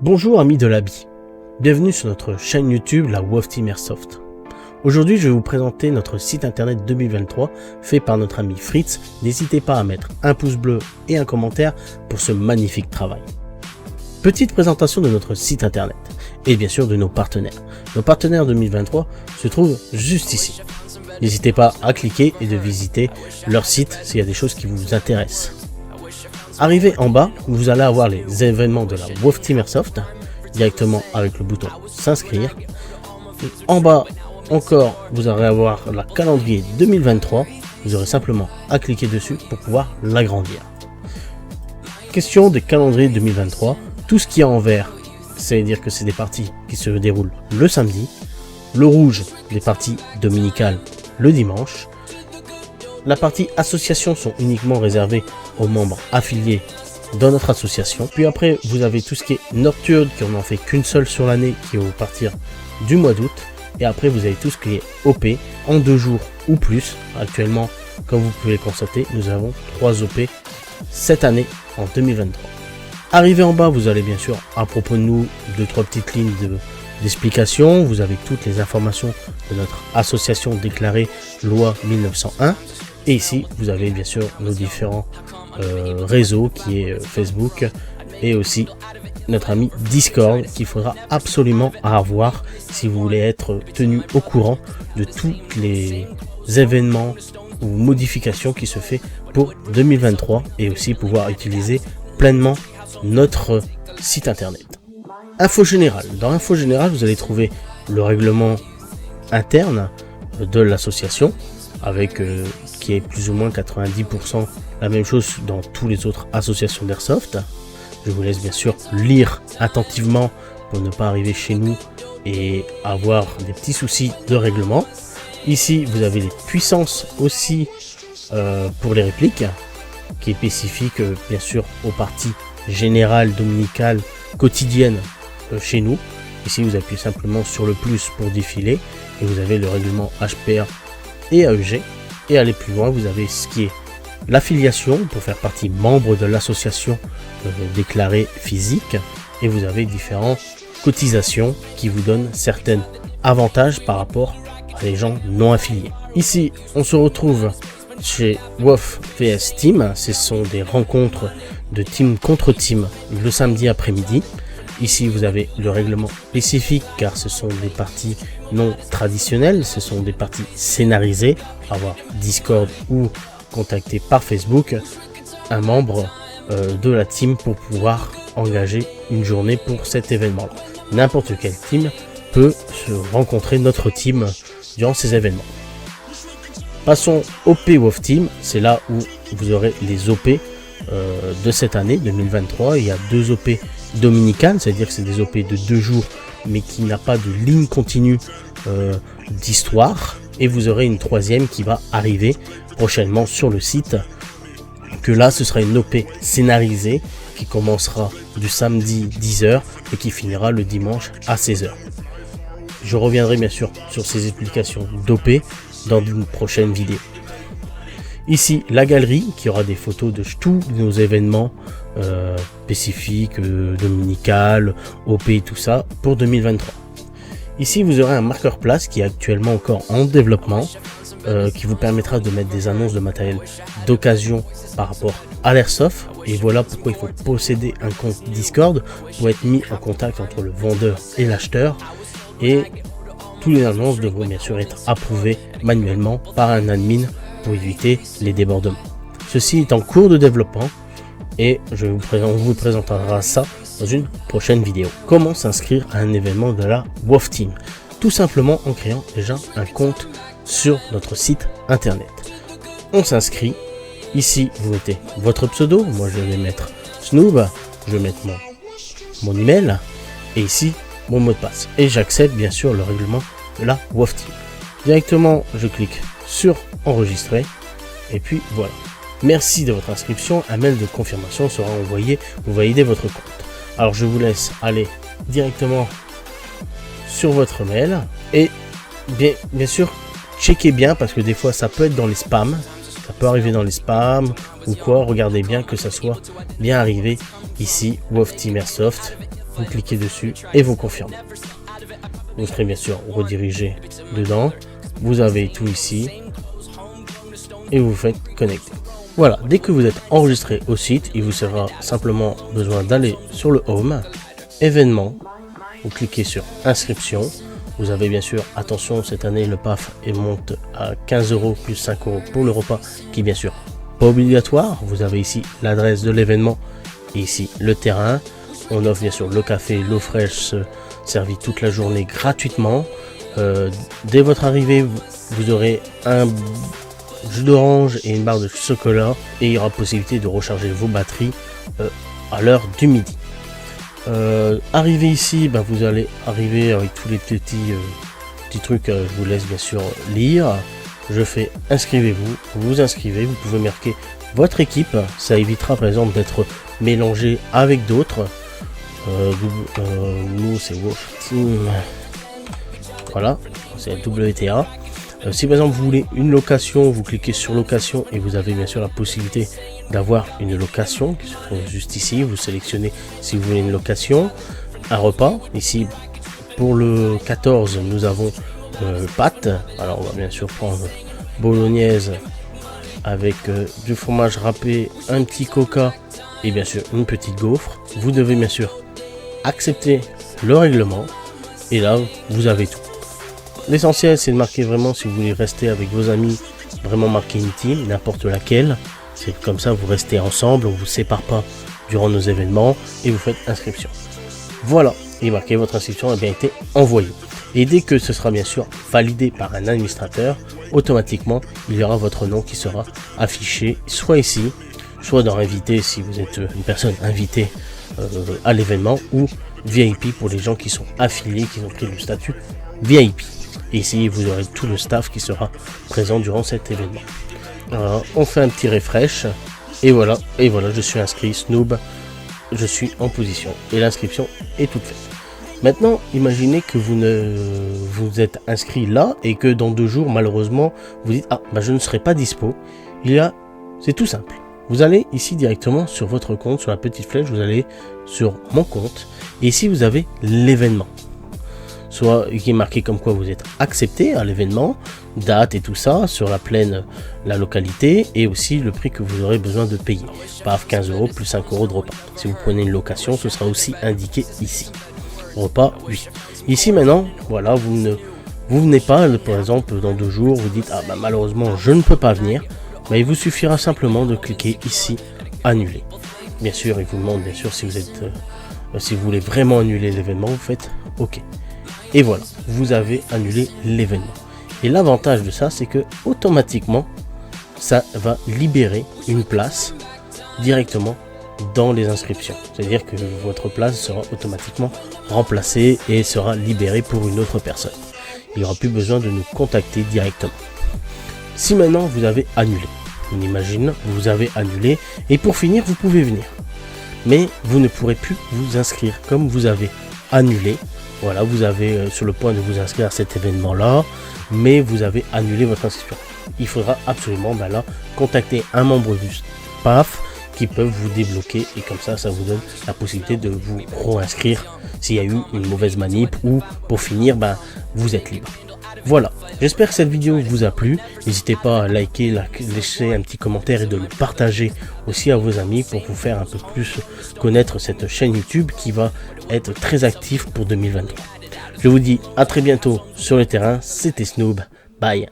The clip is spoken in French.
Bonjour amis de l'habit, bienvenue sur notre chaîne YouTube la WOF Team Airsoft. Aujourd'hui je vais vous présenter notre site internet 2023 fait par notre ami Fritz. N'hésitez pas à mettre un pouce bleu et un commentaire pour ce magnifique travail. Petite présentation de notre site internet et bien sûr de nos partenaires. Nos partenaires 2023 se trouvent juste ici. N'hésitez pas à cliquer et de visiter leur site s'il y a des choses qui vous intéressent. Arrivé en bas, vous allez avoir les événements de la WOF Team Airsoft, directement avec le bouton s'inscrire. En bas encore, vous allez avoir la calendrier 2023, vous aurez simplement à cliquer dessus pour pouvoir l'agrandir. Question des calendriers 2023, tout ce qui est en vert, c'est-à-dire que c'est des parties qui se déroulent le samedi, le rouge, des parties dominicales le dimanche. La partie association sont uniquement réservées aux membres affiliés dans notre association. Puis après, vous avez tout ce qui est nocturne, qui n'en fait qu'une seule sur l'année, qui va partir du mois d'août. Et après, vous avez tout ce qui est OP en 2 jours ou plus. Actuellement, comme vous pouvez le constater, nous avons 3 OP cette année en 2023. Arrivé en bas, vous allez bien sûr, à propos de nous, 2-3 petites lignes d'explication. Vous avez toutes les informations de notre association déclarée loi 1901. Et ici, vous avez bien sûr nos différents réseaux qui est Facebook et aussi notre ami Discord qu'il faudra absolument avoir si vous voulez être tenu au courant de tous les événements ou modifications qui se fait pour 2023 et aussi pouvoir utiliser pleinement notre site internet. Info générale. Dans l'info générale, vous allez trouver le règlement interne de l'association avec qui est plus ou moins 90% la même chose dans toutes les autres associations d'airsoft. Je vous laisse bien sûr lire attentivement pour ne pas arriver chez nous et avoir des petits soucis de règlement. Ici vous avez les puissances aussi pour les répliques qui est spécifique bien sûr aux parties générales, dominicales, quotidiennes chez nous. Ici vous appuyez simplement sur le plus pour défiler et vous avez le règlement HPR et AEG. Et aller plus loin, vous avez ce qui est l'affiliation pour faire partie membre de l'association déclarée physique, et vous avez différentes cotisations qui vous donnent certains avantages par rapport à les gens non affiliés. Ici on se retrouve chez WOF vs Team, ce sont des rencontres de team contre team le samedi après-midi. Ici vous avez le règlement spécifique car ce sont des parties non traditionnelles, ce sont des parties scénarisées, avoir Discord ou contacter par Facebook un membre de la team pour pouvoir engager une journée pour cet événement. N'importe quelle team peut se rencontrer notre team durant ces événements. Passons au WOF Team, c'est là où vous aurez les OP de cette année 2023. Il y a 2 OP dominicales, c'est-à-dire que c'est des OP de 2 jours mais qui n'a pas de ligne continue d'histoire, et vous aurez une 3e qui va arriver prochainement sur le site, que là ce sera une OP scénarisée qui commencera du samedi 10h et qui finira le dimanche à 16h. Je reviendrai bien sûr sur ces explications d'OP dans une prochaine vidéo. Ici la galerie qui aura des photos de tous nos événements spécifiques, dominical, OP et tout ça pour 2023. Ici vous aurez un marqueur place qui est actuellement encore en développement, qui vous permettra de mettre des annonces de matériel d'occasion par rapport à l'airsoft, et voilà pourquoi il faut posséder un compte Discord pour être mis en contact entre le vendeur et l'acheteur, et tous les annonces devront bien sûr être approuvées manuellement par un admin pour éviter les débordements. Ceci est en cours de développement et on vous présentera ça dans une prochaine vidéo. Comment s'inscrire à un événement de la WOF Team? Tout simplement en créant déjà un compte sur notre site internet. On s'inscrit. Ici vous mettez votre pseudo, moi je vais mettre Snoob, je vais mettre mon email et ici mon mot de passe, et j'accepte bien sûr le règlement de la WOF Team. Directement je clique sur enregistrer et puis voilà. Merci de votre inscription, un mail de confirmation sera envoyé pour valider votre compte. Alors je vous laisse aller directement sur votre mail et bien sûr checkez bien parce que des fois ça peut être dans les spams, ça peut arriver dans les spams ou quoi. Regardez bien que ça soit bien arrivé ici WOF Team Airsoft vous cliquez dessus et vous confirmez. Vous serez bien sûr redirigé dedans. Vous avez tout ici et vous faites connecter. Voilà, dès que vous êtes enregistré au site, il vous sera simplement besoin d'aller sur le home, événements, vous cliquez sur inscription. Vous avez bien sûr, attention, cette année le PAF monte à 15 € plus 5 € pour le repas qui est bien sûr pas obligatoire. Vous avez ici l'adresse de l'événement et ici le terrain. On offre bien sûr le café, l'eau fraîche servie toute la journée gratuitement. Dès votre arrivée, vous aurez un jus d'orange et une barre de chocolat et il y aura possibilité de recharger vos batteries à l'heure du midi. Arrivé ici, vous allez arriver avec tous les petits trucs, je vous laisse bien sûr lire. Je fais inscrivez-vous, vous vous inscrivez, vous pouvez marquer votre équipe, ça évitera par exemple d'être mélangé avec d'autres. Nous c'est Wolf Team, voilà, c'est WTA. Si par exemple vous voulez une location, vous cliquez sur location et vous avez bien sûr la possibilité d'avoir une location qui se trouve juste ici. Vous sélectionnez si vous voulez une location, un repas. Ici pour le 14 nous avons pâtes. Alors on va bien sûr prendre bolognaise avec du fromage râpé, un petit coca et bien sûr une petite gaufre. Vous devez bien sûr accepter le règlement et là vous avez tout. L'essentiel c'est de marquer vraiment, si vous voulez rester avec vos amis, vraiment marquer une team, n'importe laquelle. C'est comme ça vous restez ensemble, on ne vous sépare pas durant nos événements et vous faites inscription. Voilà, et marquez votre inscription a bien été envoyée. Et dès que ce sera bien sûr validé par un administrateur, automatiquement il y aura votre nom qui sera affiché soit ici, soit dans invité si vous êtes une personne invitée à l'événement, ou VIP pour les gens qui sont affiliés, qui ont pris le statut VIP. Et ici vous aurez tout le staff qui sera présent durant cet événement. Alors, on fait un petit refresh et voilà, je suis inscrit Snoob, je suis en position et l'inscription est toute faite. Maintenant imaginez que vous êtes inscrit là et que dans 2 jours malheureusement vous dites je ne serai pas dispo. C'est tout simple, vous allez ici directement sur votre compte, sur la petite flèche, vous allez sur mon compte et ici vous avez l'événement, soit qui est marqué comme quoi vous êtes accepté à l'événement, date et tout ça, sur la plaine, la localité et aussi le prix que vous aurez besoin de payer. Paf, 15 € plus 5 € de repas. Si vous prenez une location, ce sera aussi indiqué ici. Repas, oui. Ici maintenant, voilà, vous venez pas, par exemple, dans 2 jours, vous dites malheureusement je ne peux pas venir. Il vous suffira simplement de cliquer ici, annuler. Bien sûr, il vous demande bien sûr si vous voulez vraiment annuler l'événement, vous faites OK. Et voilà, vous avez annulé l'événement. Et l'avantage de ça, c'est que automatiquement, ça va libérer une place directement dans les inscriptions. C'est-à-dire que votre place sera automatiquement remplacée et sera libérée pour une autre personne. Il n'y aura plus besoin de nous contacter directement. Si maintenant vous avez annulé, on imagine, vous avez annulé et pour finir, vous pouvez venir. Mais vous ne pourrez plus vous inscrire comme vous avez annulé. Voilà, vous avez sur le point de vous inscrire à cet événement-là, mais vous avez annulé votre inscription. Il faudra absolument là contacter un membre du PAF qui peuvent vous débloquer et comme ça, ça vous donne la possibilité de vous réinscrire s'il y a eu une mauvaise manip ou pour finir, vous êtes libre. Voilà, j'espère que cette vidéo vous a plu. N'hésitez pas à liker, laisser un petit commentaire et de le partager aussi à vos amis pour vous faire un peu plus connaître cette chaîne YouTube qui va être très active pour 2023. Je vous dis à très bientôt sur le terrain, c'était Snoob, bye.